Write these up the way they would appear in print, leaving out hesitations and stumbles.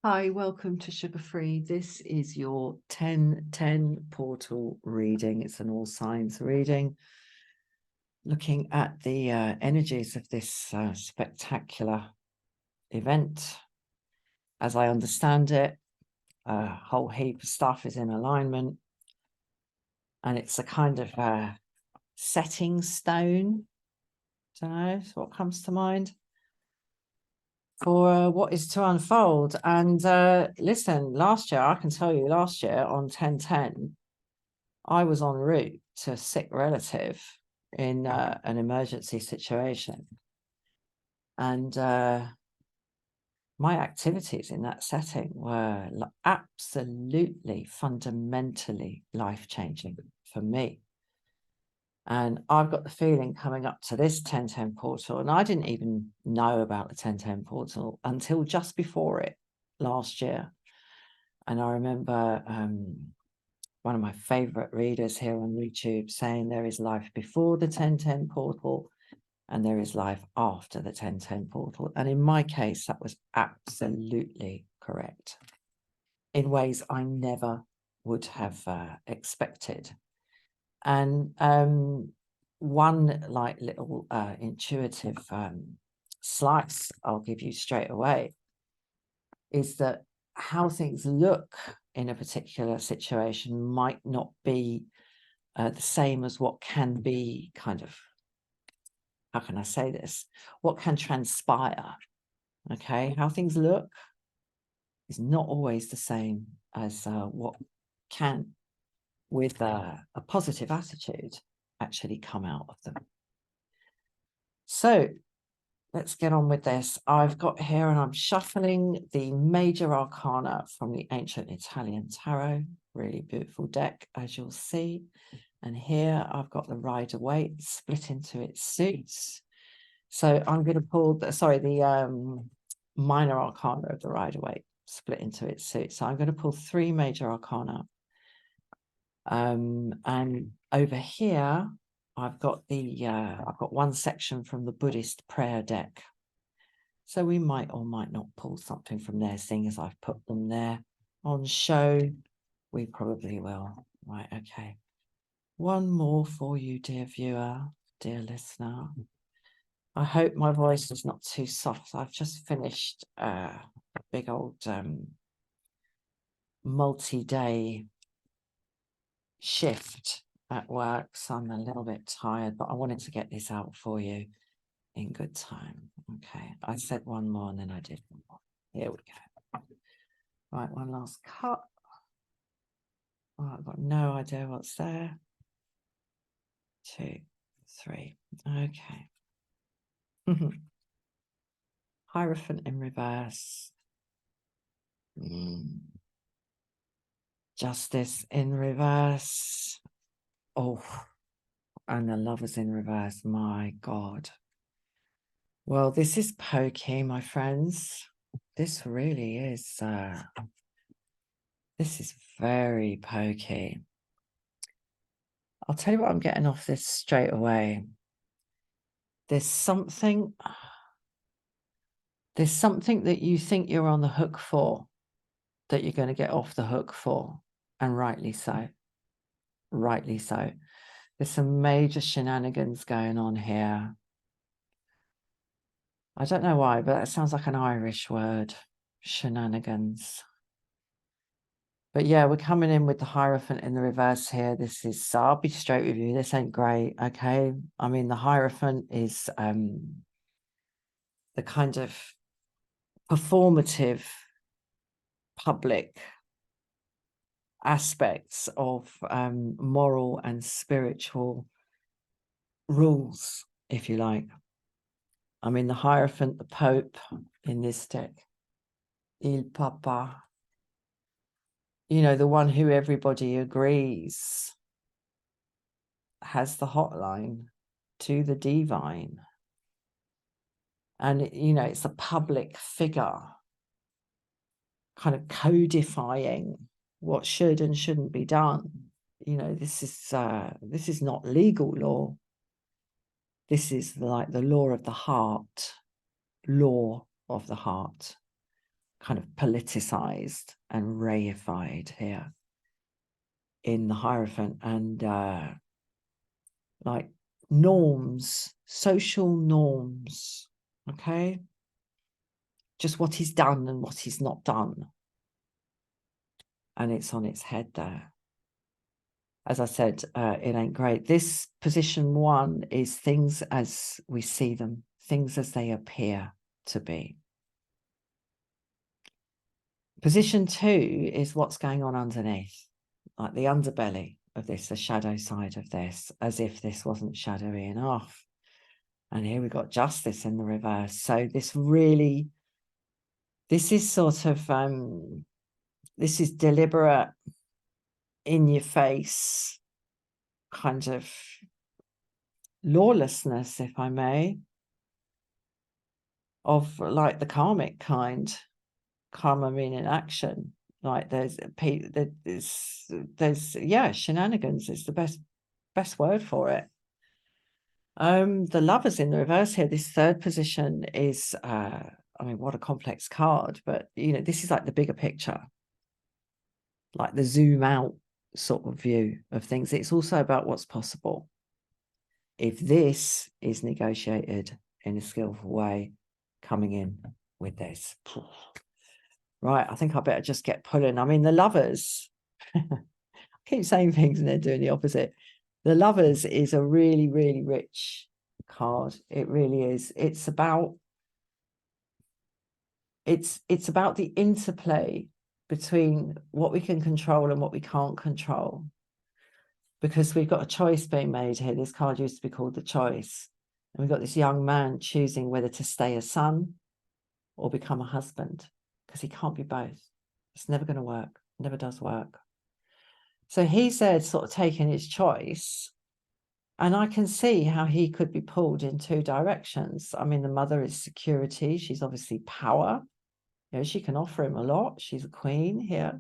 Hi, welcome to Sugar Free. This is your 10/10 portal reading. It's an all signs reading, looking at the energies of this spectacular event. As I understand it, a whole heap of stuff is in alignment, and it's a kind of setting stone. Don't know what comes to mind for what is to unfold. And listen, last year, I can tell you, last year on 10/10, I was en route to a sick relative in an emergency situation. And my activities in that setting were absolutely fundamentally life-changing for me. And I've got the feeling coming up to this 10/10 portal, and I didn't even know about the 10/10 portal until just before it last year. And I remember one of my favorite readers here on YouTube saying there is life before the 10/10 portal and there is life after the 10/10 portal. And in my case, that was absolutely correct in ways I never would have expected. And one like little intuitive slice I'll give you straight away is that how things look in a particular situation might not be the same as what can be kind of, how can I say this? What can transpire, okay? How things look is not always the same as what can, with a positive attitude, actually come out of them. So let's get on with this. I've got here, and I'm shuffling the major arcana from the ancient Italian tarot. Really beautiful deck, as you'll see. And here I've got the Rider-Waite split into its suits. So I'm going to pull the minor arcana of the Rider-Waite split into its suits. So I'm going to pull three major arcana. And over here, I've got one section from the Buddhist prayer deck. So we might or might not pull something from there, seeing as I've put them there on show. We probably will. Right, okay. One more for you, dear viewer, dear listener. I hope my voice is not too soft. I've just finished a big old multi-day shift at work, so I'm a little bit tired, but I wanted to get this out for you in good time. Okay, I said one more and then I did one more. Here we go. Right, one last cut. Oh, I've got no idea what's there. 2, 3. Okay. Hierophant in reverse. Justice in reverse. Oh, and the Lovers in reverse. My God. Well, this is pokey, my friends. This really is. This is very pokey. I'll tell you what I'm getting off this straight away. There's something that you think you're on the hook for, that you're going to get off the hook for, and rightly so. Rightly so. There's some major shenanigans going on here. I don't know why, but it sounds like an Irish word, shenanigans. But yeah, we're coming in with the Hierophant in the reverse here. This is, I'll be straight with you, this ain't great, okay? I mean, the Hierophant is the kind of performative public aspects of moral and spiritual rules, if you like. I mean, the Hierophant, the Pope in this deck, Il Papa, you know, the one who everybody agrees has the hotline to the divine. And, you know, it's a public figure kind of codifying what should and shouldn't be done. You know, this is not legal law. This is like the law of the heart, kind of politicized and reified here in the Hierophant, and like norms, social norms, okay? Just what he's done and what he's not done. And it's on its head there. As I said, it ain't great. This position 1 is things as we see them, things as they appear to be. Position 2 is what's going on underneath, like the underbelly of this, the shadow side of this, as if this wasn't shadowy enough. And here we got Justice in the reverse. So this is sort of, this is deliberate, in your face, kind of lawlessness, if I may, of like the karmic kind. Karma meaning action. Like there's shenanigans is the best word for it. The Lovers in the reverse here, this 3rd position is I mean, what a complex card, but you know, this is like the bigger picture, like the zoom out sort of view of things. It's also about what's possible if this is negotiated in a skillful way, coming in with this. Right, I think I better just get pulling. I mean, the Lovers, I keep saying things and they're doing the opposite. The Lovers is a really, really rich card. It really is. It's about the interplay between what we can control and what we can't control. Because we've got a choice being made here. This card used to be called The Choice. And we've got this young man choosing whether to stay a son or become a husband, because he can't be both. It's never going to work. It never does work. So he's there sort of taking his choice. And I can see how he could be pulled in 2 directions. I mean, the mother is security. She's obviously power. You know, she can offer him a lot. She's a queen here.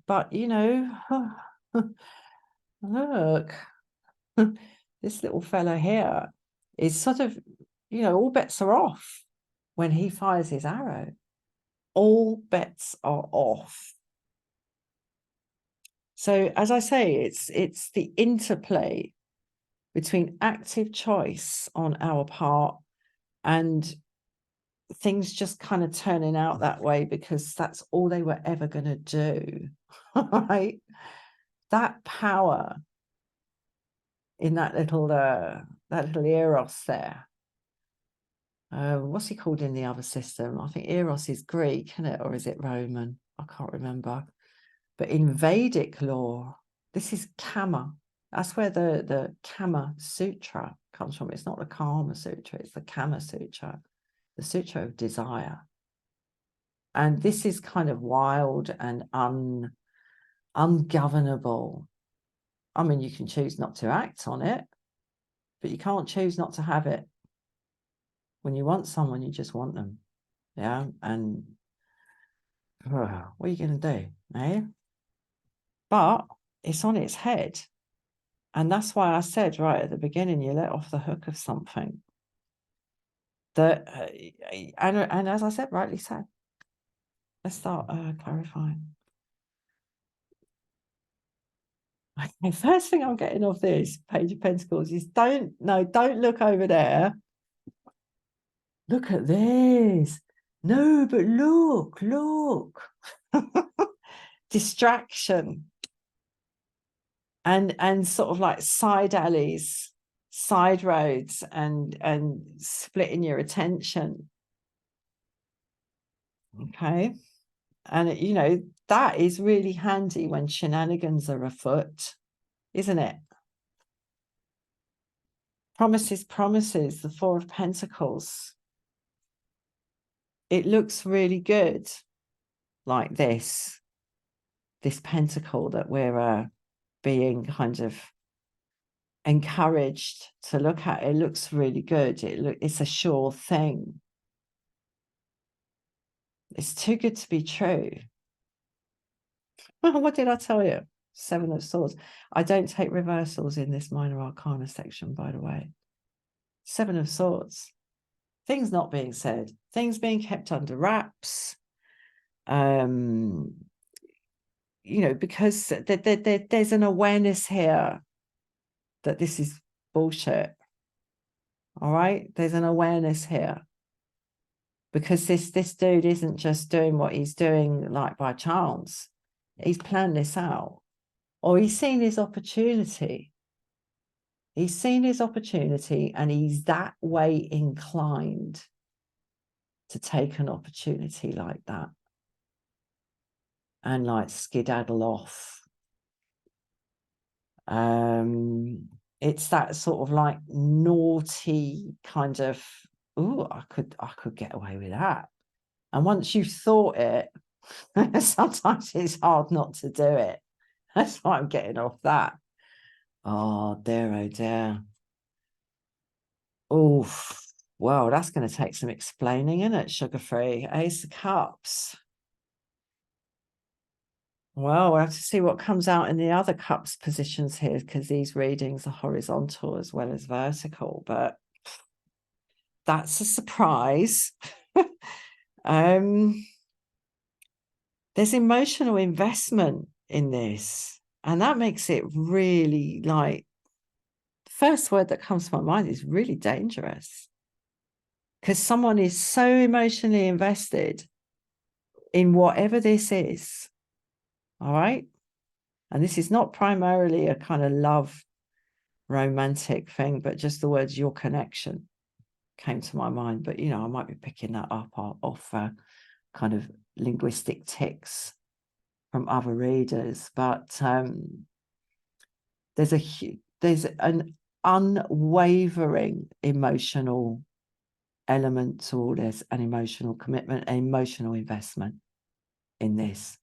But, you know, look, this little fella here is sort of, you know, all bets are off when he fires his arrow. All bets are off. So, as I say, it's the interplay between active choice on our part and things just kind of turning out that way because that's all they were ever going to do, right? That power in that little Eros there. What's he called in the other system? I think Eros is Greek, isn't it? Or is it Roman? I can't remember. But in Vedic law, this is Kama. That's where the Kama Sutra comes from. It's not the Kama Sutra, it's the Kama Sutra, the Sutra of desire. And this is kind of wild and ungovernable. I mean, you can choose not to act on it, but you can't choose not to have it. When you want someone, you just want them. Yeah. And what are you going to do? Eh? But it's on its head. And that's why I said right at the beginning, you let off the hook of something. That, and as I said, rightly so. Let's start clarifying. The first thing I'm getting off this Page of Pentacles is don't look over there. Look at this. No, but look. Distraction. And sort of like side alleys, side roads, and splitting your attention. Okay. And, you know, that is really handy when shenanigans are afoot, isn't it? Promises, the 4 of Pentacles. It looks really good like this pentacle that we're being kind of encouraged to look at. It looks really good. It's a sure thing. It's too good to be true. Well, what did I tell you? 7 of Swords. I don't take reversals in this minor arcana section, by the way. 7 of Swords. things not being said, things being kept under wraps. You know, because there's an awareness here that this is bullshit. All right, there's an awareness here, because this dude isn't just doing what he's doing like by chance. He's planned this out, or he's seen his opportunity. He's seen his opportunity, and he's that way inclined to take an opportunity like that and like skedaddle off. It's that sort of like naughty kind of, oh, I could get away with that. And once you've thought it, sometimes it's hard not to do it. That's why I'm getting off that. Oh dear, oh dear. Oh, well, that's going to take some explaining, isn't it? Sugar free. Ace of Cups. Well, we'll have to see what comes out in the other cups positions here, because these readings are horizontal as well as vertical, but that's a surprise. There's emotional investment in this, and that makes it really, like, the first word that comes to my mind is really dangerous, because someone is so emotionally invested in whatever this is. All right. And this is not primarily a kind of love romantic thing, but just the words your connection came to my mind. But, you know, I might be picking that up off kind of linguistic ticks from other readers. But there's an unwavering emotional element to all this, an emotional commitment, an emotional investment in this.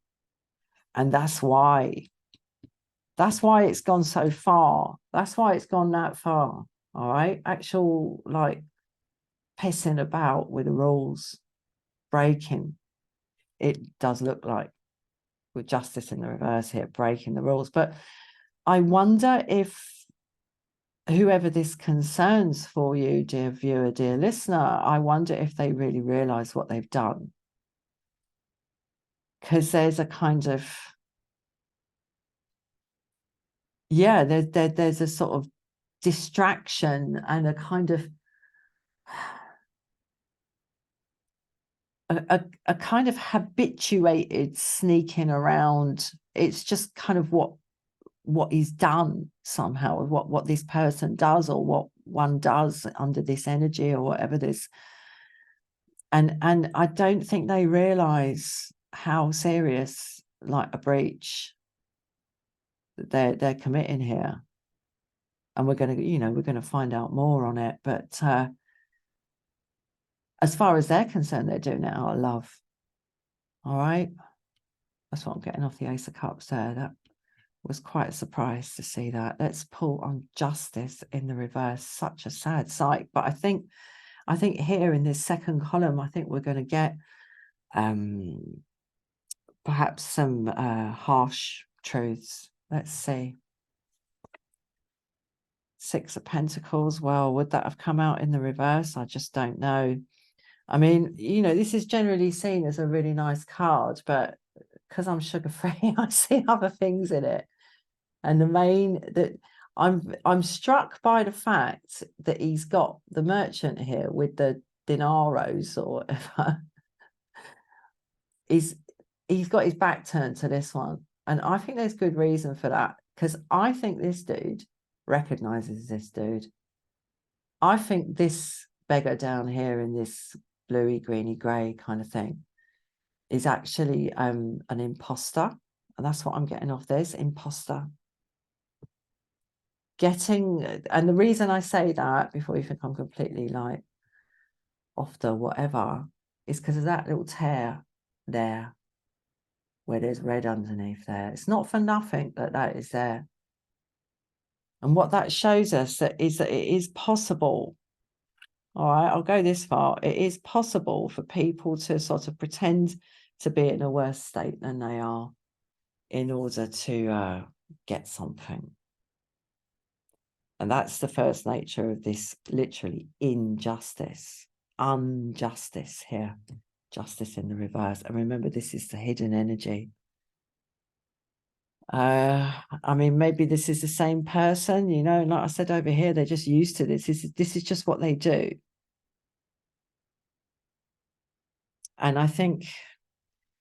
And that's why it's gone so far. That's why it's gone that far. All right. Actual, like, pissing about with the rules, breaking. It does look like, with justice in the reverse here, breaking the rules. But I wonder if whoever this concerns for you, dear viewer, dear listener, I wonder if they really realize what they've done. Because there's a kind of, yeah, there's a sort of distraction and a kind of a kind of habituated sneaking around. It's just kind of what is done somehow, what this person does, or what one does under this energy, or whatever this. And I don't think they realize how serious, like, a breach they're committing here. And we're going to, you know, we're going to find out more on it. But as far as they're concerned, they're doing it out of love. All right. That's what I'm getting off the Ace of Cups there. That was quite a surprise to see that. Let's pull on Justice in the reverse. Such a sad sight. But I think here in this second column, I think we're going to get perhaps some harsh truths. Let's see. Six of Pentacles. Well, would that have come out in the reverse? I just don't know. I mean, you know, this is generally seen as a really nice card, but because I'm sugar free, I see other things in it. And the main that I'm struck by the fact that he's got the merchant here with the dinaros or whatever. He's got his back turned to this one. And I think there's good reason for that, because I think this dude recognizes this dude. I think this beggar down here in this bluey, greeny, grey kind of thing is actually an imposter. And that's what I'm getting off this, imposter. And the reason I say that, before you think I'm completely like off the whatever, is because of that little tear there where there's red underneath there. It's not for nothing that is there. And what that shows us is that it is possible. All right, I'll go this far. It is possible for people to sort of pretend to be in a worse state than they are in order to get something. And that's the first nature of this literally injustice. injustice here. Justice in the reverse. And remember, this is the hidden energy. I mean, maybe this is the same person, you know, like I said over here, they're just used to this. This is just what they do. And I think,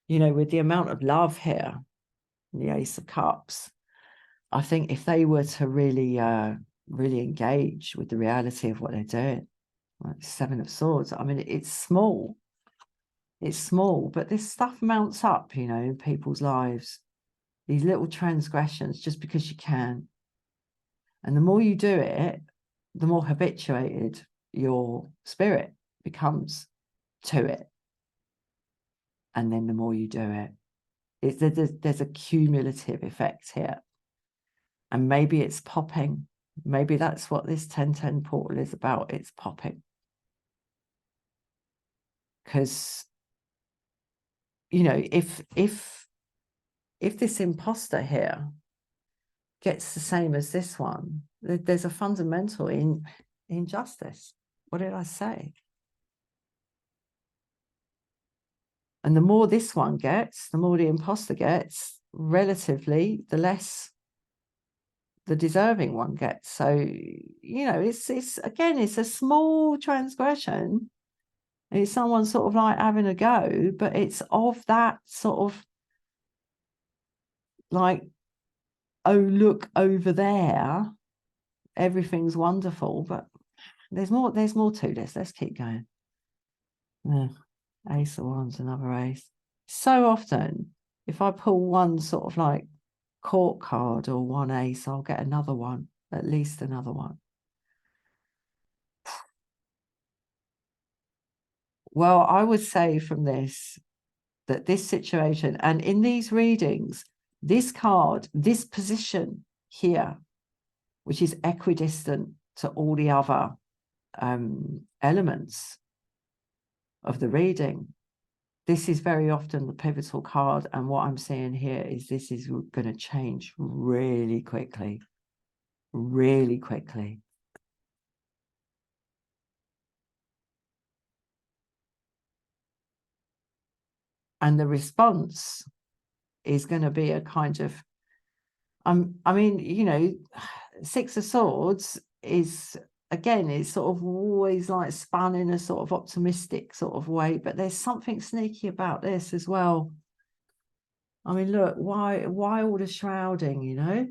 you know, with the amount of love here, the Ace of Cups, I think if they were to really, really engage with the reality of what they're doing, like Seven of Swords, I mean, it's small, but this stuff mounts up, you know, in people's lives, these little transgressions, just because you can. And the more you do it, the more habituated your spirit becomes to it. And then the more you do it, there's a cumulative effect here. And maybe it's popping. Maybe that's what this 1010 portal is about. It's popping. Because, you know, if this imposter here gets the same as this one, there's a fundamental injustice. What did I say? And the more this one gets, the more the imposter gets, relatively, the less the deserving one gets. So, you know, it's again, it's a small transgression. It's someone sort of like having a go, but it's of that sort of like, oh, look over there, everything's wonderful, but there's more to this. Let's keep going. Yeah. Ace of Wands, another ace. So often, if I pull one sort of like court card or one ace, I'll get another one, at least another one. Well, I would say from this, that this situation, and in these readings, this card, this position here, which is equidistant to all the other elements of the reading, this is very often the pivotal card. And what I'm seeing here is this is going to change really quickly, really quickly. And the response is going to be a kind of, I mean, you know, Six of Swords is, again, it's sort of always like spun in a sort of optimistic sort of way, but there's something sneaky about this as well. I mean, look, why all the shrouding, you know?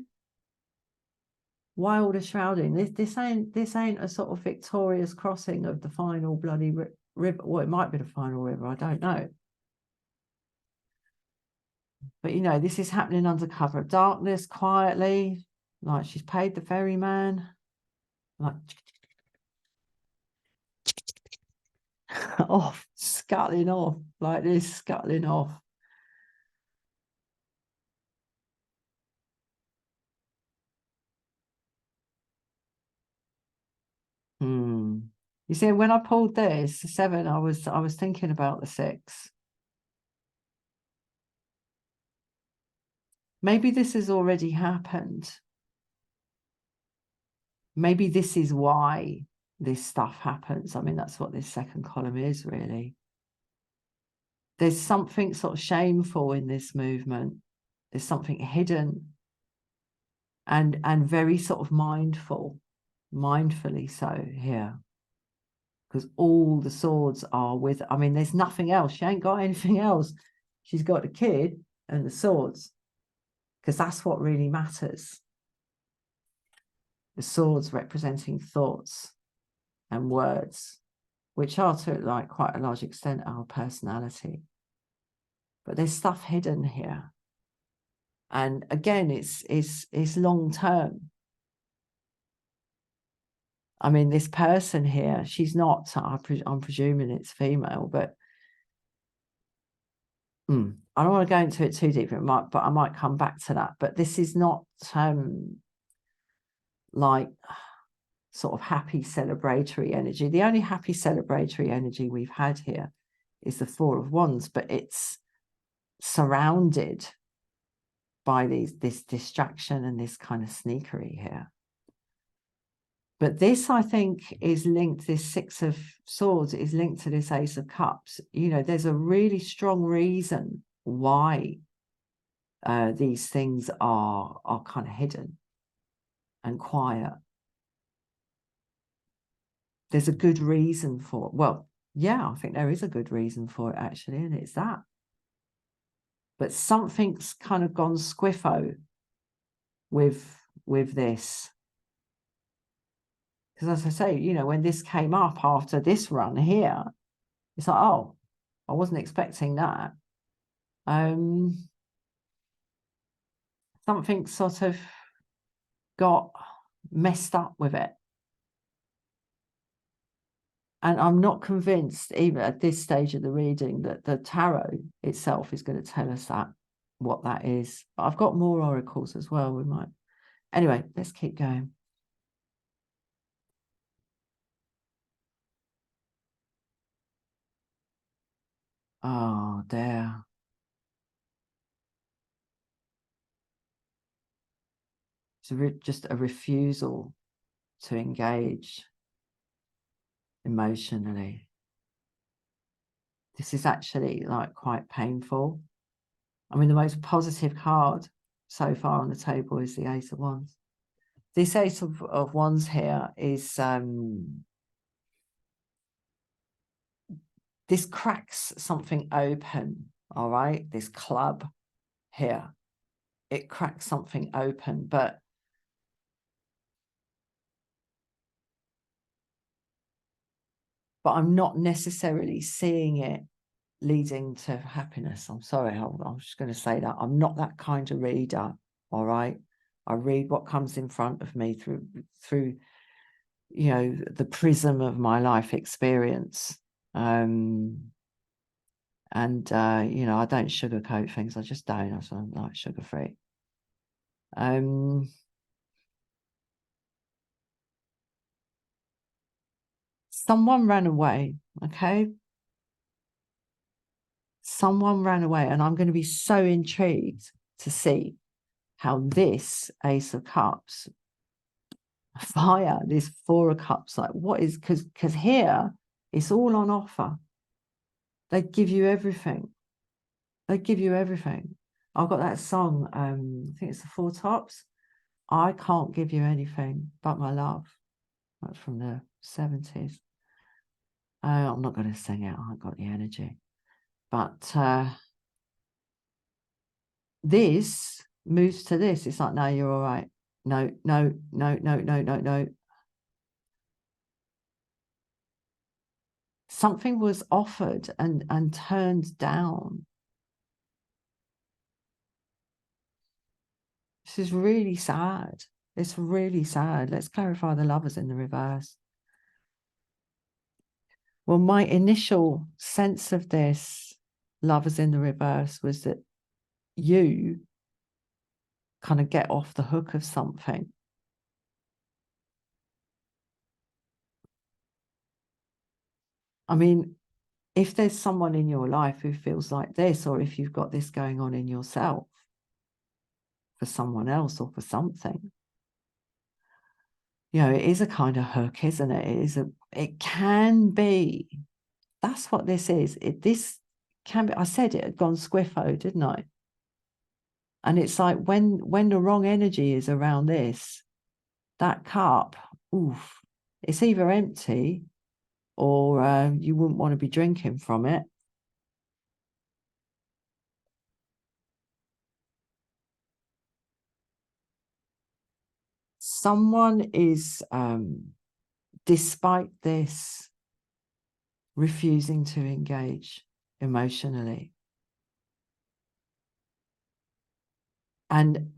Why all the shrouding? This ain't a sort of victorious crossing of the final bloody river. Well, it might be the final river, I don't know. But, you know, this is happening under cover of darkness, quietly, like she's paid the ferryman, like off, scuttling off, like this, scuttling off. You see, when I pulled this, the 7, I was thinking about the 6. Maybe this has already happened. Maybe this is why this stuff happens. I mean, that's what this second column is, really. There's something sort of shameful in this movement. There's something hidden and very sort of mindfully so here. Because all the swords are with, I mean, there's nothing else. She ain't got anything else. She's got the kid and the swords, because that's what really matters. The swords representing thoughts and words, which are to like quite a large extent our personality. But there's stuff hidden here. And again, it's long term. I mean, this person here, she's not, I'm presuming it's female, but I don't want to go into it too deep, but I might come back to that. But this is not like sort of happy celebratory energy. The only happy celebratory energy we've had here is the Four of Wands, but it's surrounded by this distraction and this kind of sneakery here. But this, I think, is linked, this Six of Swords is linked to this Ace of Cups. You know, there's a really strong reason why these things are kind of hidden and quiet. There's a good reason for it. Well, yeah, I think there is a good reason for it, actually, and it's that. But something's kind of gone squiffo with this. Because as I say, you know, when this came up after this run here, it's like, oh, I wasn't expecting that. Something sort of got messed up with it. And I'm not convinced, even at this stage of the reading, that the tarot itself is going to tell us that, what that is. But I've got more oracles as well. We might. Anyway, let's keep going. Oh, dear. It's just a refusal to engage emotionally. This is actually like quite painful. I mean, the most positive card so far on the table is the Ace of Wands. This Ace of Wands here is this cracks something open, all right? This club here, it cracks something open, but I'm not necessarily seeing it leading to happiness. I'm sorry, I'm just going to say that. I'm not that kind of reader, all right? I read what comes in front of me through you know, the prism of my life experience. You know, I don't sugarcoat things. I just don't. I'm like sugar free. Someone ran away, okay? Someone ran away, and I'm going to be so intrigued to see how this Ace of Cups, fire, this Four of Cups, like what is, because here it's all on offer. They give you everything. They give you everything. I've got that song, I think it's the Four Tops. I can't give you anything but my love. That's from the 70s. I'm not going to sing it. I haven't got the energy. But this moves to this. It's like, no, you're all right. No, no, no, no, no, no, no. Something was offered and turned down. This is really sad. It's really sad. Let's clarify the Lovers in the reverse. Well, my initial sense of this Lovers in the reverse was that you kind of get off the hook of something. I mean, if there's someone in your life who feels like this, or if you've got this going on in yourself for someone else or for something, you know, it is a kind of hook, isn't it? It can be. That's what this is. This can be. I said it had gone squiffo, didn't I? And it's like when the wrong energy is around this, that cup, oof, it's either empty or you wouldn't want to be drinking from it. Someone is, despite this, refusing to engage emotionally. And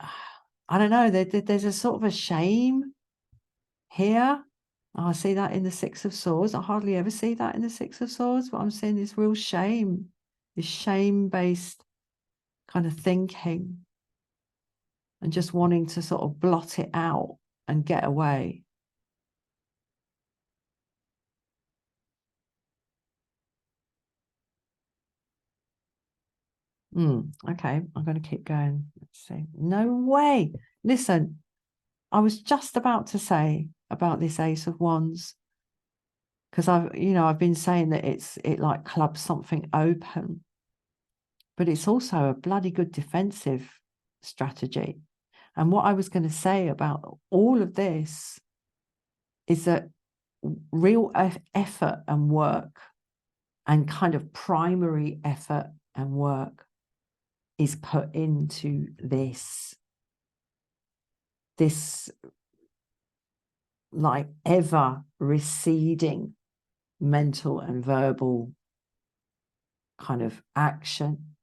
I don't know, there's a sort of a shame here. I see that in the Six of Swords. I hardly ever see that in the Six of Swords, but I'm seeing this real shame, this shame-based kind of thinking and just wanting to sort of blot it out and get away. Okay, I'm going to keep going. Let's see. No way. Listen, I was just about to say about this Ace of Wands, because I've been saying that it like clubs something open, but it's also a bloody good defensive strategy. And what I was going to say about all of this is that real effort and work, and kind of primary effort and work, is put into this like ever receding mental and verbal kind of action,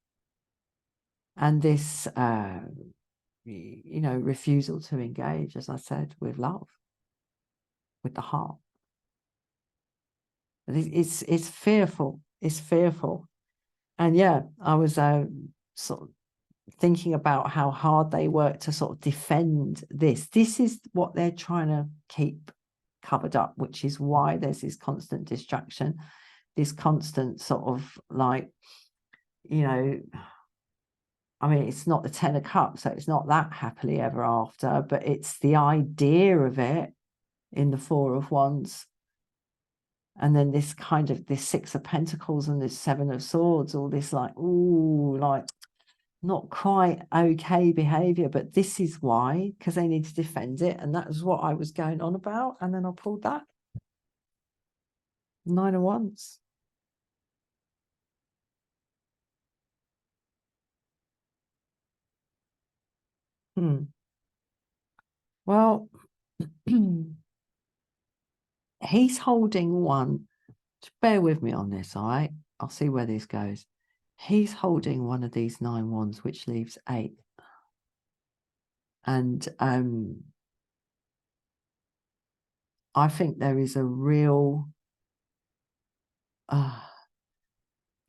and this refusal to engage, as I said, with love, with the heart. It's fearful. It's fearful. And yeah, I was sort of thinking about how hard they work to sort of defend this. This is what they're trying to keep covered up, which is why there's this constant distraction, this constant sort of like, I mean, it's not the 10 of Cups, so it's not that happily ever after, but it's the idea of it in the Four of Wands. And then this kind of this Six of Pentacles and this Seven of Swords, all this like, ooh, like not quite okay behavior, but this is why, because they need to defend it. And that was what I was going on about. And then I pulled that Nine of Wands. Well, he's holding one. Just bear with me on this, all right? I'll see where this goes. He's holding one of these 9 wands, which leaves 8. And I think there is a real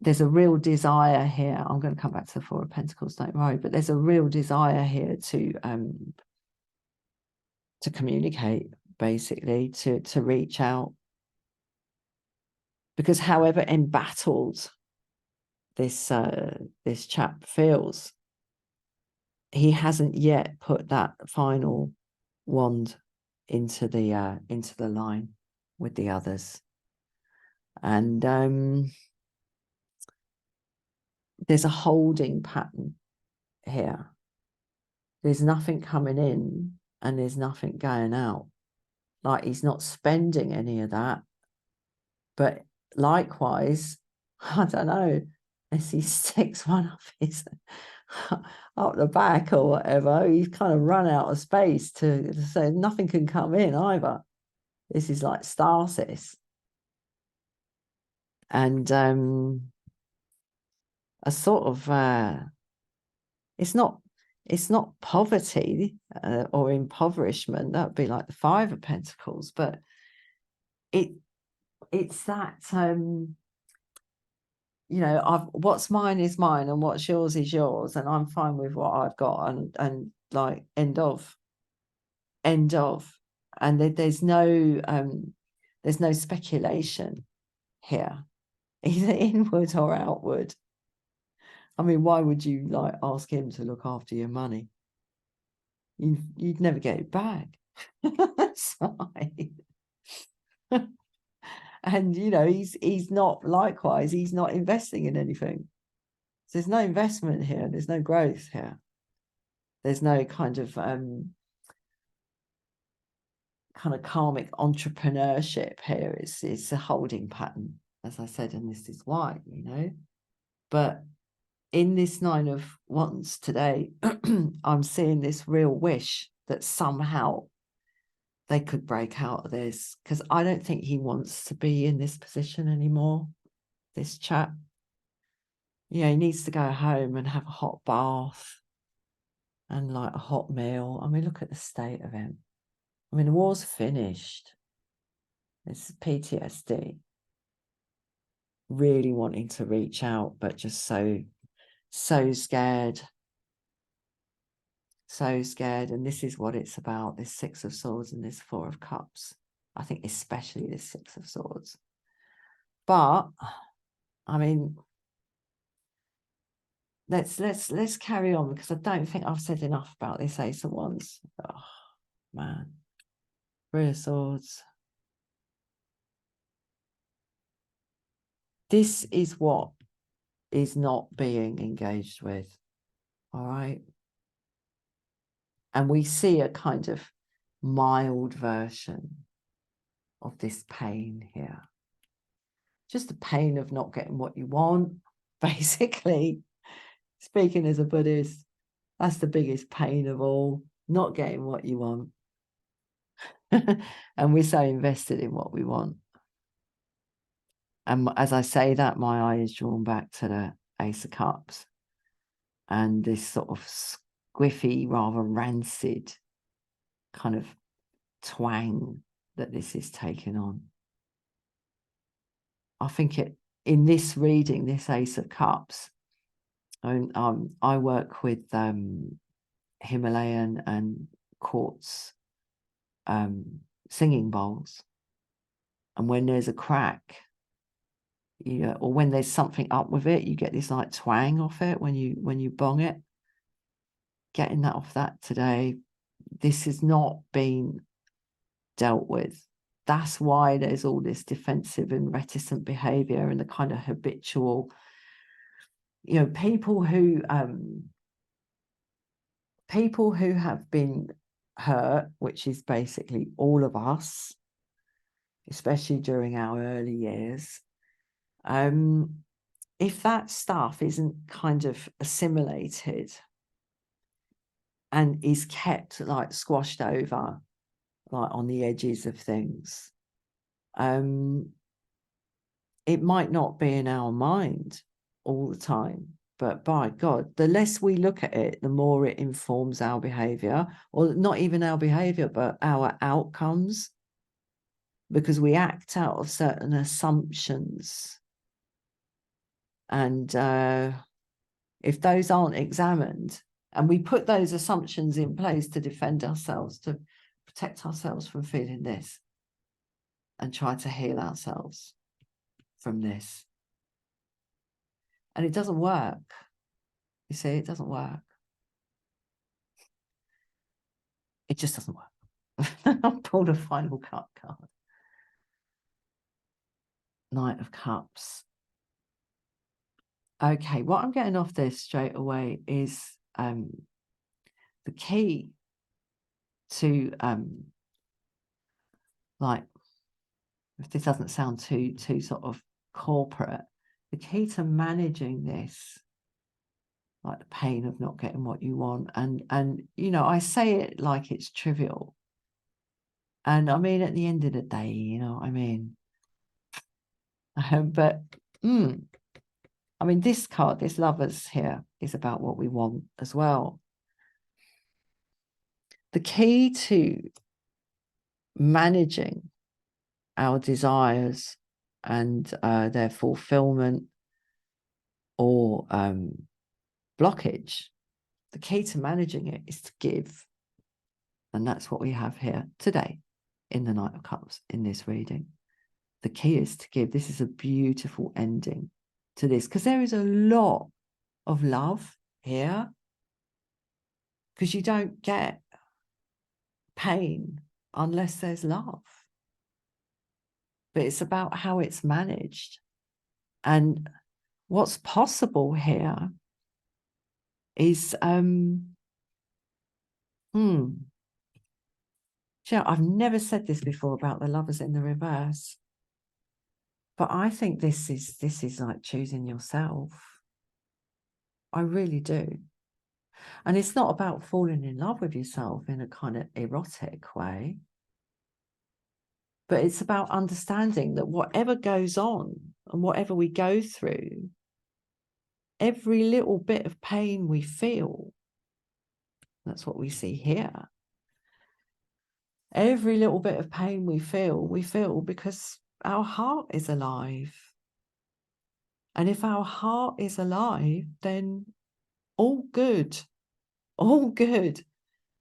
there's a real desire here. I'm going to come back to the Four of Pentacles, don't worry, but there's a real desire here to communicate, basically, to reach out. Because however embattled this chap feels, he hasn't yet put that final wand into the line with the others. And there's a holding pattern here. There's nothing coming in and there's nothing going out. Like, he's not spending any of that. But likewise, I don't know, as he sticks one up his up the back or whatever, he's kind of run out of space to say nothing can come in either. This is like stasis. And a sort of it's not poverty or impoverishment. That would be like the Five of Pentacles, but it's that what's mine is mine and what's yours is yours, and I'm fine with what I've got, and like end of. And there's no speculation here, either inward or outward. I mean, why would you like ask him to look after your money? You'd never get it back. And he's not, likewise, he's not investing in anything. So there's no investment here, there's no growth here, there's no kind of karmic entrepreneurship here. It's a holding pattern, as I said, and this is why, but in this Nine of Wands today, I'm seeing this real wish that somehow they could break out of this, because I don't think he wants to be in this position anymore, this chap. He needs to go home and have a hot bath and like a hot meal. I mean, look at the state of him. I mean, the war's finished. It's PTSD. Really wanting to reach out, but just so scared. So scared. And this is what it's about, this Six of Swords and this Four of Cups. I think especially this Six of Swords. But I mean, let's carry on, because I don't think I've said enough about this Ace of Wands. Oh man. Three of Swords. This is what is not being engaged with. All right. And we see a kind of mild version of this pain here. Just the pain of not getting what you want. Basically, speaking as a Buddhist, that's the biggest pain of all, not getting what you want. And we're so invested in what we want. And as I say that, my eye is drawn back to the Ace of Cups and this sort of squiffy, rather rancid kind of twang that this is taking on. I think in this reading, this Ace of Cups, I work with Himalayan and quartz singing bowls, and when there's a crack, or when there's something up with it, you get this like twang off it when you bong it. Getting that off that today. This has not been dealt with. That's why there's all this defensive and reticent behavior and the kind of habitual, people who have been hurt, which is basically all of us, especially during our early years. If that stuff isn't kind of assimilated and is kept like squashed over, like on the edges of things, it might not be in our mind all the time, but by God, the less we look at it, the more it informs our behavior, or not even our behavior, but our outcomes, because we act out of certain assumptions. And if those aren't examined, and we put those assumptions in place to defend ourselves, to protect ourselves from feeling this, and try to heal ourselves from this. And it doesn't work. You see, it doesn't work. It just doesn't work. I pulled a Final Cut card. Knight of Cups. Okay, what I'm getting off this straight away is the key to like, if this doesn't sound too sort of corporate, the key to managing this, like the pain of not getting what you want, and I say it like it's trivial, and I mean at the end of the day, I mean, but I mean, this card, this Lovers here, is about what we want as well. The key to managing our desires and their fulfillment or blockage, the key to managing it is to give. And that's what we have here today in the Knight of Cups in this reading. The key is to give. This is a beautiful ending to this, because there is a lot of love here, because you don't get pain unless there's love. But it's about how it's managed. And what's possible here is I've never said this before about the Lovers in the reverse, but I think this is like choosing yourself. I really do. And it's not about falling in love with yourself in a kind of erotic way, but it's about understanding that whatever goes on and whatever we go through, every little bit of pain we feel, that's what we see here. Every little bit of pain we feel because our heart is alive. And if our heart is alive, then all good, all good.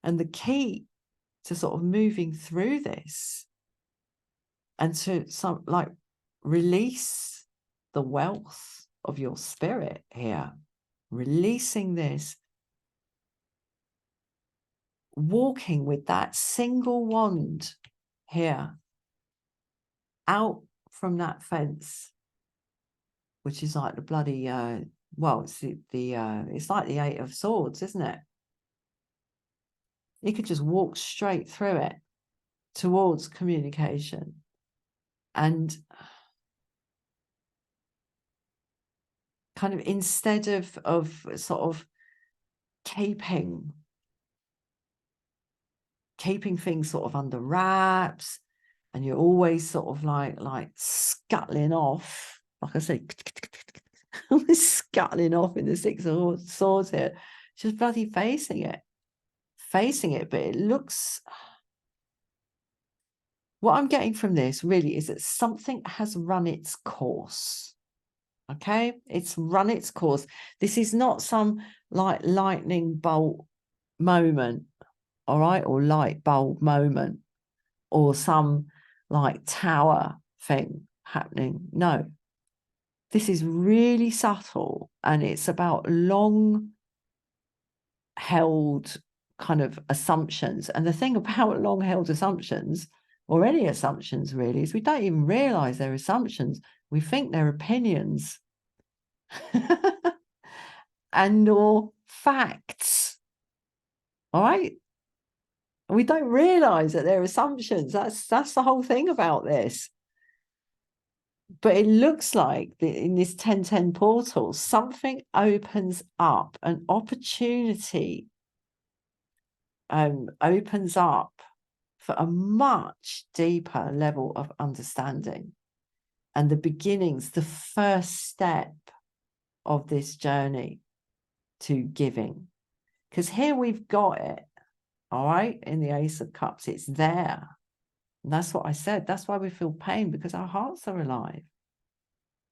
And the key to sort of moving through this and to release the wealth of your spirit here, releasing this, walking with that single wand here, out from that fence, which is like the bloody, well, it's it's like the Eight of Swords, isn't it? You could just walk straight through it towards communication. And kind of instead of sort of keeping things sort of under wraps, and you're always sort of like scuttling off, like I said, scuttling off in the Six of Swords here, just bloody facing it. But it looks, what I'm getting from this really is that something has run its course. Okay, it's run its course. This is not some like lightning bolt moment, all right, or light bulb moment, or some like tower thing happening. No, this is really subtle, and it's about long held kind of assumptions. And the thing about long held assumptions, or any assumptions really, is we don't even realize they're assumptions. We think they're opinions and or facts. All right, we don't realize that they're assumptions. That's the whole thing about this. But it looks like in this 1010 portal, something opens up, an opportunity opens up for a much deeper level of understanding, and the beginnings, the first step of this journey to giving. Because here we've got it, all right, in the Ace of Cups, it's there. And that's what I said. That's why we feel pain, because our hearts are alive.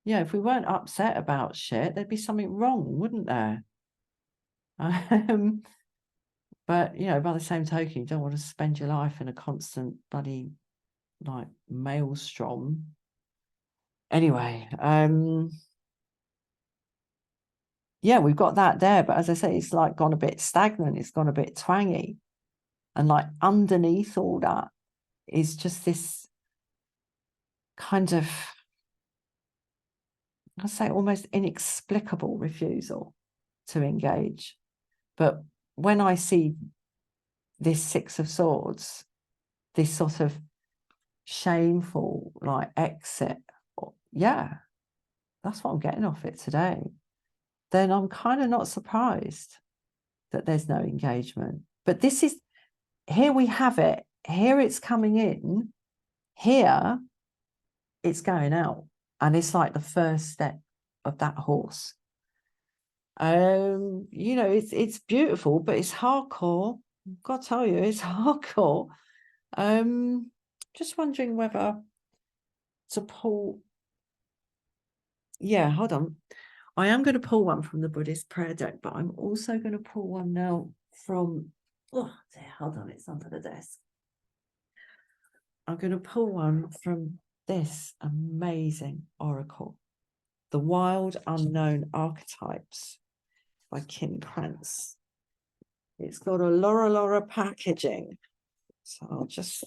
Yeah, if we weren't upset about shit, there'd be something wrong, wouldn't there? But, you know, by the same token, you don't want to spend your life in a constant bloody, like, maelstrom. Anyway, yeah, we've got that there. But as I say, it's like gone a bit stagnant. It's gone a bit twangy. And like underneath all that is just this kind of, I'd say almost inexplicable refusal to engage. But when I see this Six of Swords, this sort of shameful like exit, yeah, that's what I'm getting off it today, then I'm kind of not surprised that there's no engagement. But this is, here we have it, here it's coming in, here it's going out, and it's like the first step of that horse. You know, it's beautiful, but it's hardcore. I've got to tell you, it's hardcore. Just wondering whether to pull, yeah, hold on, I am going to pull one from the Buddhist prayer deck, but I'm also going to pull one now from, oh dear, hold on, it's under the desk. I'm going to pull one from this amazing oracle, The Wild Unknown Archetypes by Kim Krantz. It's got a Laura packaging, so I'll just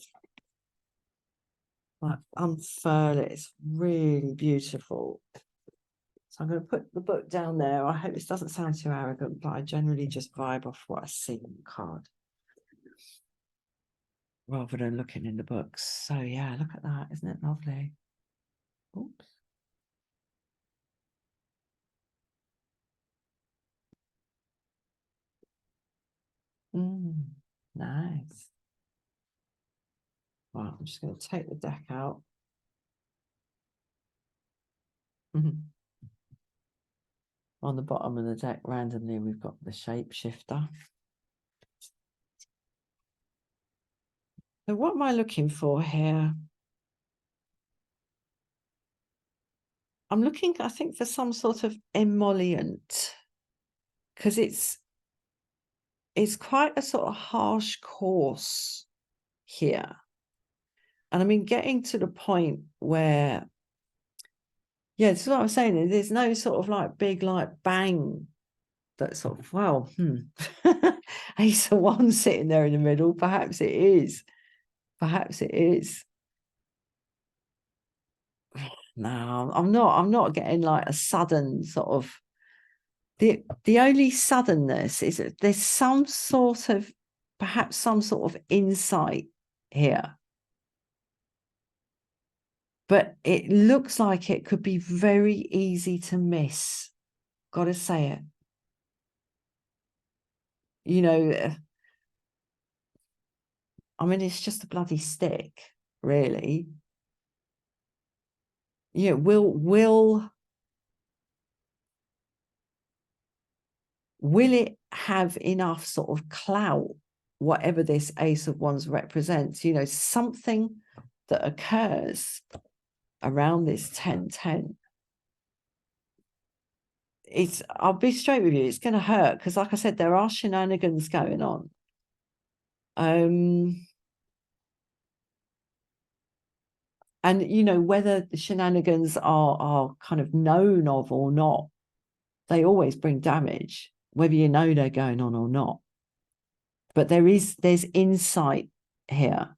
like unfurl it. It's really beautiful. So I'm going to put the book down there. I hope this doesn't sound too arrogant, but I generally just vibe off what I see on the card rather than looking in the books. So yeah, look at that. Isn't it lovely? Oops. Nice. Well, I'm just going to take the deck out. On the bottom of the deck, randomly, we've got the shapeshifter. So what am I looking for here? I'm looking, I think, for some sort of emollient, because it's quite a sort of harsh course here. And I mean, getting to the point where, yeah, this is what I'm saying. There's no sort of like big, like bang that sort of, well, Ace of Wands sitting there in the middle. Perhaps it is. Perhaps it is. No, I'm not getting like a sudden sort of, the only suddenness is that there's some sort of, perhaps some sort of insight here. But it looks like it could be very easy to miss. Got to say it. You know, I mean, it's just a bloody stick, really. Yeah, will it have enough sort of clout, whatever this Ace of Wands represents? You know, something that occurs around this 10-10. I'll be straight with you, it's going to hurt, because like I said, there are shenanigans going on. And you know, whether the shenanigans are kind of known of or not, they always bring damage, whether you know they're going on or not. But there's insight here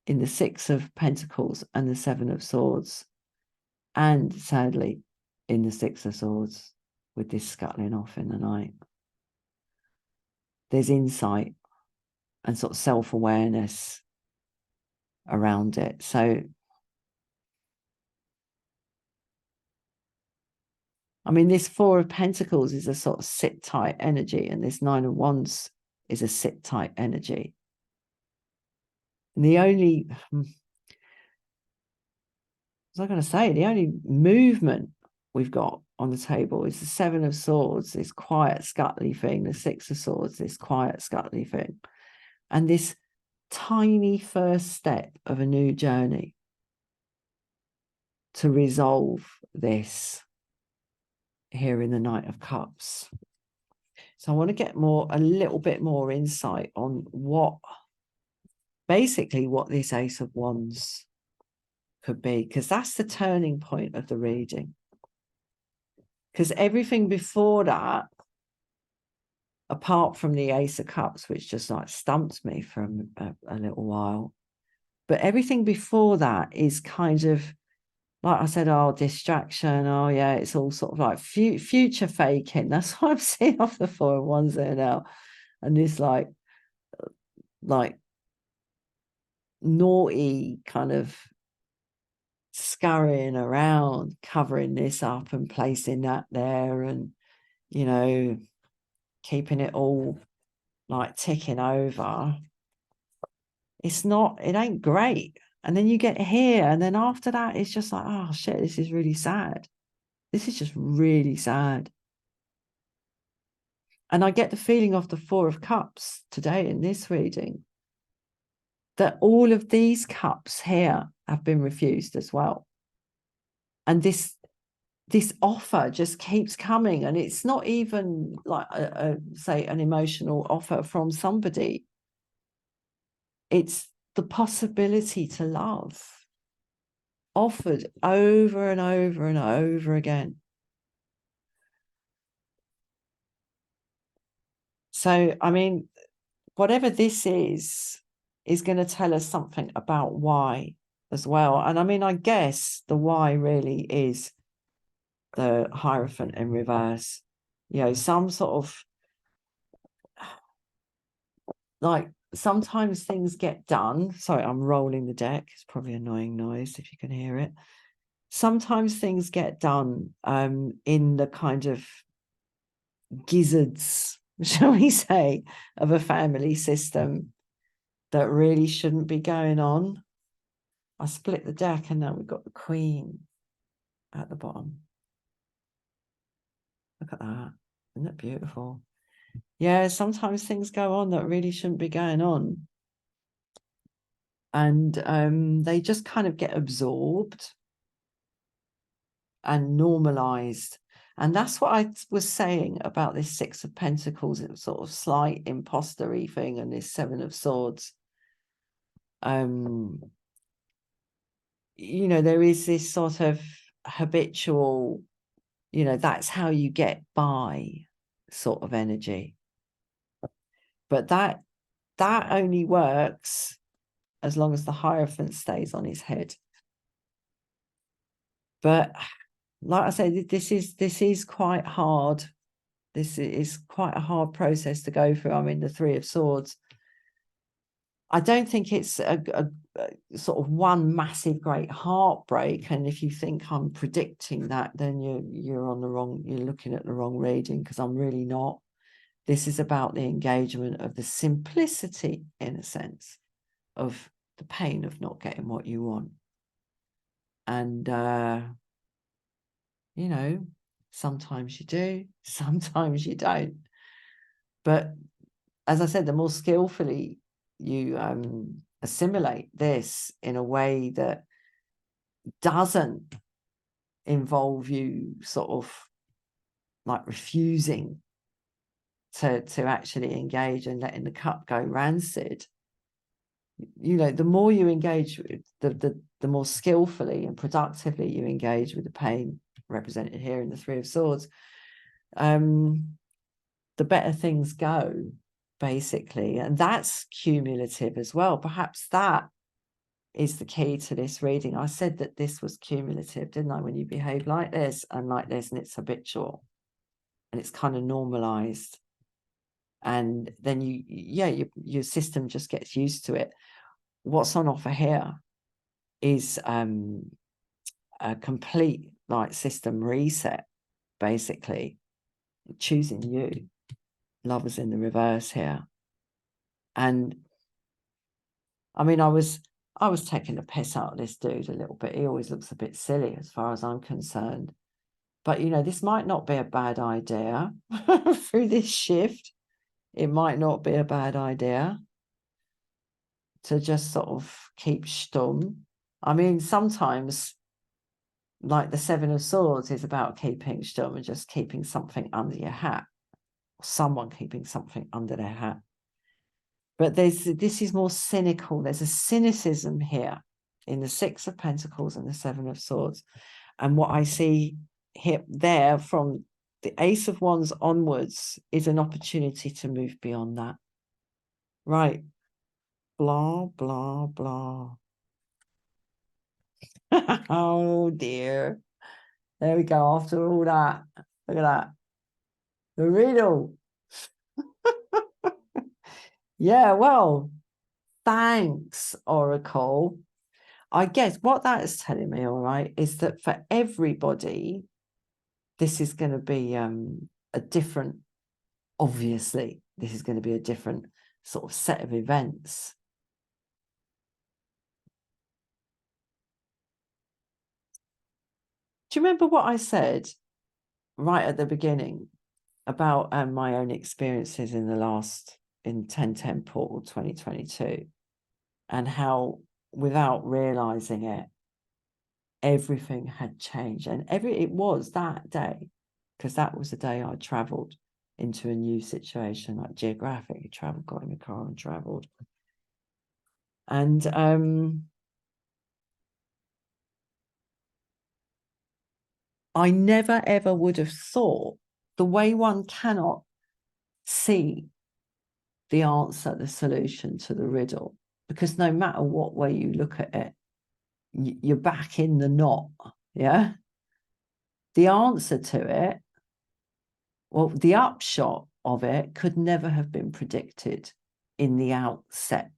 in the Six of Pentacles and the Seven of Swords, and sadly in the Six of Swords with this scuttling off in the night. There's insight and sort of self-awareness around it. So I mean, this Four of Pentacles is a sort of sit tight energy, and this Nine of Wands is a sit tight energy. And the only, what was I going to say? The only movement we've got on the table is the Seven of Swords, this quiet, scuttly thing, the Six of Swords, this quiet, scuttly thing, and this tiny first step of a new journey to resolve this here in the Knight of Cups. So I want to get a little bit more insight on basically what this Ace of Wands could be, because that's the turning point of the reading. Because everything before that, apart from the Ace of Cups, which just like stumped me for a little while, but everything before that is kind of, like I said, oh, distraction. Oh, yeah, it's all sort of like future faking. That's what I'm seeing off the Four of Wands there now. And this like naughty kind of scurrying around, covering this up and placing that there, and, you know, keeping it all like ticking over. It ain't great. And then you get here, and then after that, it's just like, oh shit, this is really sad. This is just really sad. And I get the feeling of the Four of Cups today in this reading, that all of these cups here have been refused as well. And this offer just keeps coming, and it's not even like say an emotional offer from somebody. It's the possibility to love offered over and over and over again. So, I mean, whatever this is going to tell us something about why as well. And I mean, I guess the why really is the Hierophant in reverse. You know, some sort of, like, sometimes things get done. Sorry, I'm rolling the deck. It's probably an annoying noise if you can hear it. Sometimes things get done in the kind of gizzards, shall we say, of a family system that really shouldn't be going on. I split the deck, and now we've got the Queen at the bottom. Look at that. Isn't that beautiful? Yeah, sometimes things go on that really shouldn't be going on. And they just kind of get absorbed and normalized. And that's what I was saying about this Six of Pentacles. It was sort of slight imposter-y thing, and this Seven of Swords. You know, there is this sort of habitual, you know, that's how you get by sort of energy. But that only works as long as the Hierophant stays on his head. But like I say, this is quite hard. This is quite a hard process to go through. I mean, the Three of Swords. I don't think it's a sort of one massive great heartbreak. And if you think I'm predicting that, then you're on the wrong, you're looking at the wrong reading, because I'm really not. This is about the engagement of the simplicity, in a sense, of the pain of not getting what you want. And, you know, sometimes you do, sometimes you don't. But as I said, the more skillfully you assimilate this in a way that doesn't involve you sort of like refusing to actually engage and letting the cup go rancid, you know, the more you engage with the more skillfully and productively you engage with the pain represented here in the Three of Swords, the better things go, basically. And that's cumulative as well. Perhaps that is the key to this reading. I said that this was cumulative, didn't I? When you behave like this, and it's habitual and it's kind of normalized, and then your system just gets used to it. What's on offer here is a complete like system reset, basically. Choosing you. Lovers in the reverse here. And I mean, I was taking the piss out of this dude a little bit. He always looks a bit silly as far as I'm concerned. But, you know, this might not be a bad idea through this shift. It might not be a bad idea to just sort of keep stum. I mean, sometimes, like the Seven of Swords is about keeping stum and just keeping something under your hat. Or someone keeping something under their hat. But this is more cynical. There's a cynicism here in the Six of Pentacles and the Seven of Swords. And what I see here, there, from the Ace of Wands onwards, is an opportunity to move beyond that. Right. Blah, blah, blah. Oh, dear. There we go. After all that, look at that. The riddle. Yeah, well, thanks, Oracle. I guess what that is telling me, all right, is that for everybody, this is going to be a different, obviously, this is going to be a different sort of set of events. Do you remember what I said right at the beginning about my own experiences in 10/10 portal 2022, and how without realizing it, everything had changed? And it was that day, because that was the day I traveled into a new situation, like geographically traveled, got in the car and traveled. And I never ever would have thought, the way one cannot see the answer, the solution to the riddle, because no matter what way you look at it, you're back in the knot. Yeah. The answer to it, well, the upshot of it could never have been predicted in the outset.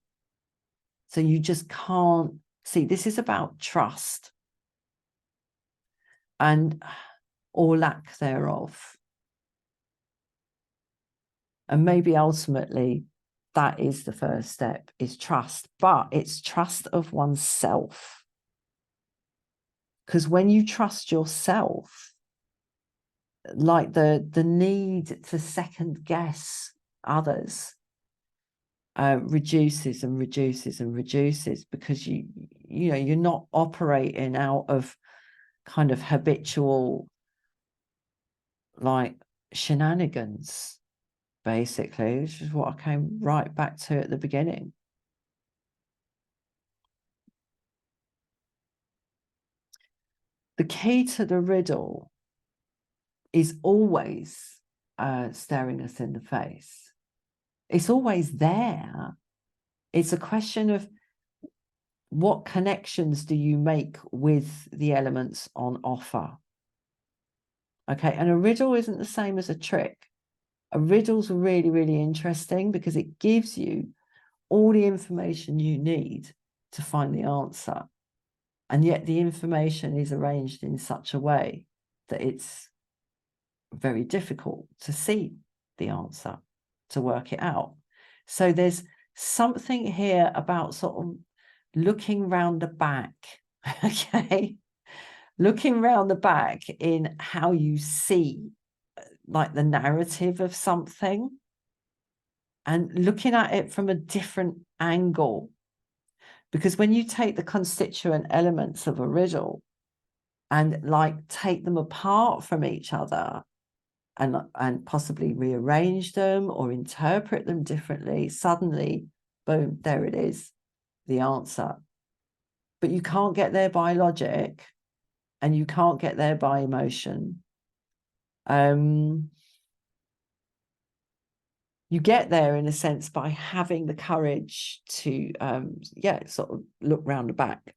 So you just can't see. This is about trust, and or lack thereof. And maybe ultimately that is the first step, is trust, but it's trust of oneself. Because when you trust yourself, like the need to second guess others reduces and reduces and reduces, because you know, you're not operating out of kind of habitual like shenanigans, basically, which is what I came right back to at the beginning. The key to the riddle is always staring us in the face. It's always there. It's a question of what connections do you make with the elements on offer? Okay, and a riddle isn't the same as a trick. A riddle's really, really interesting because it gives you all the information you need to find the answer. And yet the information is arranged in such a way that it's very difficult to see the answer, to work it out. So there's something here about sort of looking round the back, okay? Looking round the back in how you see like the narrative of something and looking at it from a different angle. Because when you take the constituent elements of a riddle and like take them apart from each other and possibly rearrange them or interpret them differently, suddenly, boom, there it is, the answer. But you can't get there by logic and you can't get there by emotion. You get there in a sense by having the courage to, sort of look round the back.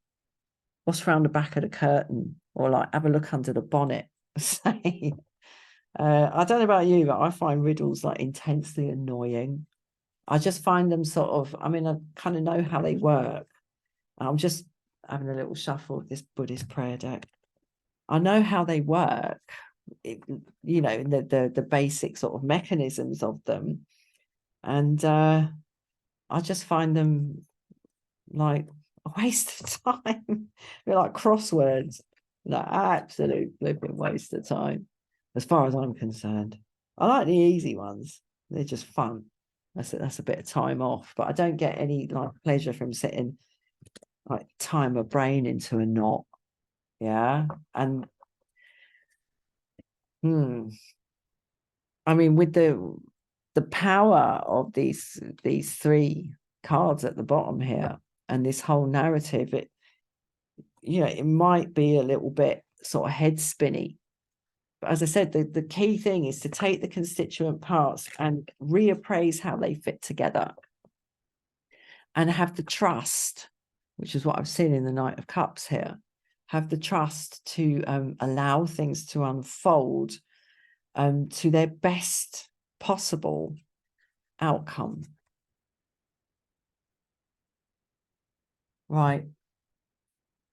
What's round the back of the curtain? Or like have a look under the bonnet. Say, I don't know about you, but I find riddles like intensely annoying. I just find them sort of, I mean, I kind of know how they work. I'm just having a little shuffle of this Buddhist prayer deck. I know how they work, you know, the basic sort of mechanisms of them. And I just find them like a waste of time. They're like crosswords. No, absolute flipping waste of time, as far as I'm concerned. I like the easy ones. They're just fun. That's a bit of time off, but I don't get any like pleasure from sitting like tying my brain into a knot. Yeah. And I mean, with the power of these three cards at the bottom here and this whole narrative, it, you know, it might be a little bit sort of head spinny. But as I said, the key thing is to take the constituent parts and reappraise how they fit together and have the trust, which is what I've seen in the Knight of Cups here, have the trust to allow things to unfold to their best possible outcome. Right.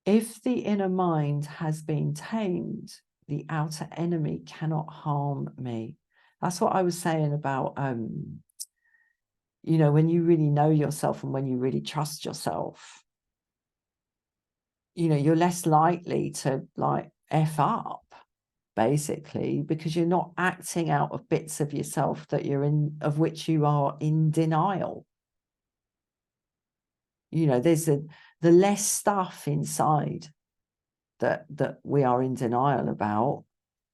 If the inner mind has been tamed, the outer enemy cannot harm me. That's what I was saying about, you know, when you really know yourself and when you really trust yourself, you know, you're less likely to like F up, basically, because you're not acting out of bits of yourself that you're in, of which you are in denial. You know, there's the less stuff inside that we are in denial about,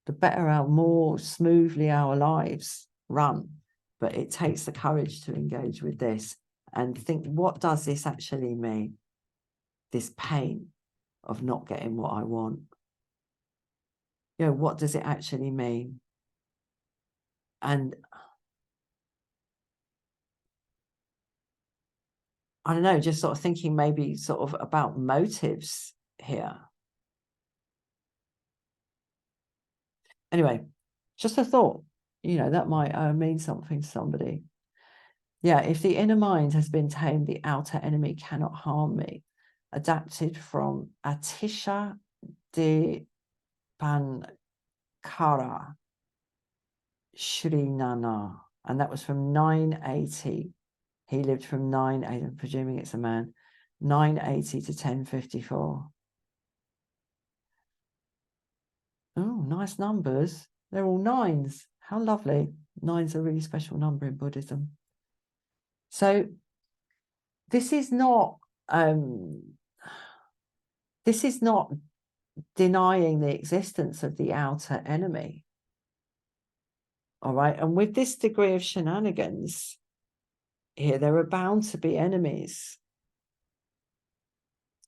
the better, our more smoothly our lives run. But it takes the courage to engage with this and think, what does this actually mean? This pain of not getting what I want. You know, what does it actually mean? And I don't know, just sort of thinking maybe sort of about motives here. Anyway, just a thought, you know, that might mean something to somebody. Yeah, if the inner mind has been tamed, the outer enemy cannot harm me. Adapted from Atisha de Pankara Shrinana. And that was from 980. He lived from 980, I'm presuming it's a man, 980 to 1054. Oh, nice numbers. They're all nines. How lovely. Nine's a really special number in Buddhism. So this is not denying the existence of the outer enemy. All right. And with this degree of shenanigans here, there are bound to be enemies.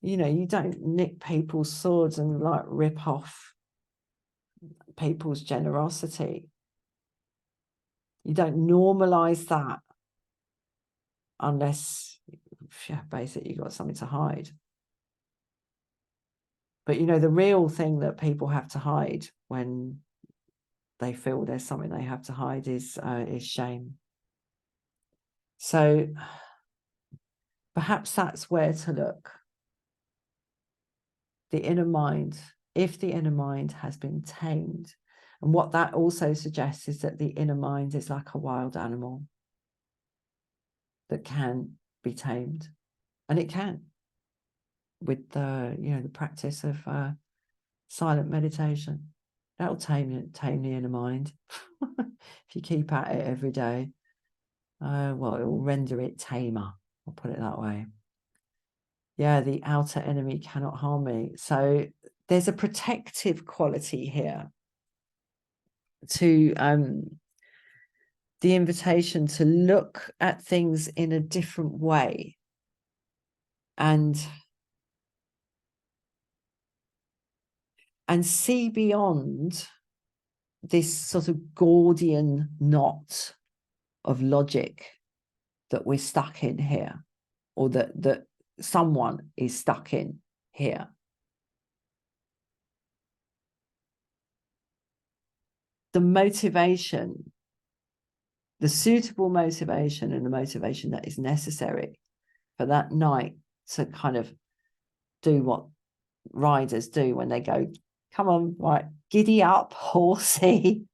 You know, you don't nick people's swords and like rip off people's generosity. You don't normalize that unless, yeah, basically you've got something to hide. But, you know, the real thing that people have to hide when they feel there's something they have to hide is shame. So perhaps that's where to look. The inner mind, if the inner mind has been tamed. And what that also suggests is that the inner mind is like a wild animal that can be tamed. And it can, with the, you know, the practice of silent meditation. That'll tame the inner mind. If you keep at it every day, well, it will render it tamer. I'll put it that way. Yeah, the outer enemy cannot harm me. So there's a protective quality here to the invitation to look at things in a different way and see beyond this sort of Gordian knot of logic that we're stuck in here, or that someone is stuck in here. The motivation, the suitable motivation, and the motivation that is necessary for that knight to kind of do what riders do when they go, come on, right, giddy up, horsey,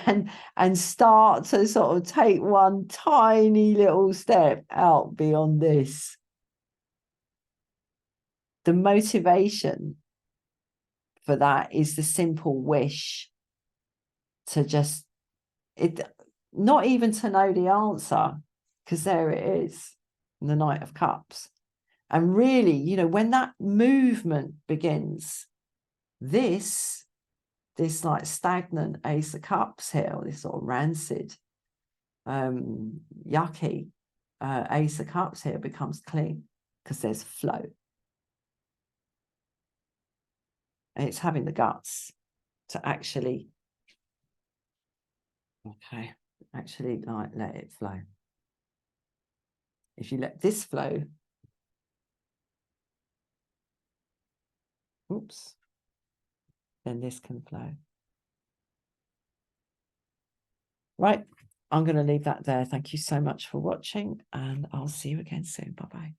and start to sort of take one tiny little step out beyond this. The motivation for that is the simple wish to just, not even to know the answer, because there it is, the Knight of Cups. And really, you know, when that movement begins, this like stagnant Ace of Cups here, this sort of rancid, yucky Ace of Cups here becomes clean, because there's flow. And it's having the guts to actually, actually like let it flow. If you let this flow, oops, then this can flow. Right, I'm going to leave that there. Thank you so much for watching, and I'll see you again soon. Bye-bye.